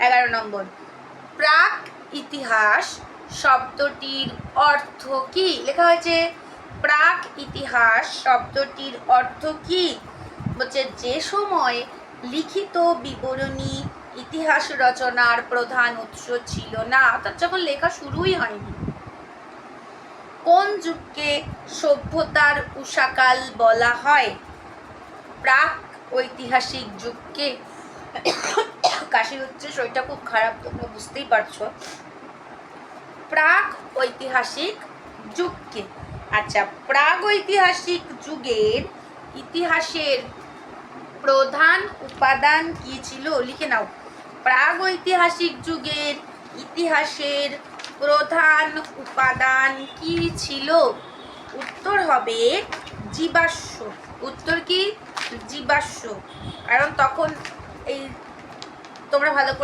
11 নম্বর, প্রাক ইতিহাস শব্দটির অর্থ কি? লেখা হয়েছে প্রাক ইতিহাস শব্দটির অর্থ কি? বলছে যে সময় লিখিত বিবরণী ইতিহাস রচনার প্রধান উৎস ছিল না, অর্থাৎ যখন লেখা শুরুই হয়নি। কোন যুগকে সভ্যতার উষাকাল বলা হয়? প্রাক ঐতিহাসিক যুগকে। কাশি হচ্ছে, শরীরটা খুব খারাপ, তোমরা বুঝতেই পারছো। প্রাক ঐতিহাসিক যুগকে। আচ্ছা, প্রাগ ঐতিহাসিক যুগের ইতিহাসের প্রধান উপাদান কি ছিল? লিখে নাও। প্রাগ ঐতিহাসিক যুগের ইতিহাসের প্রধান উপাদান কি ছিল? উত্তর হবে জীবাশ্ম। উত্তর কি? জীবাশ্ম। কারণ তখন এই তোমরা ভালো করে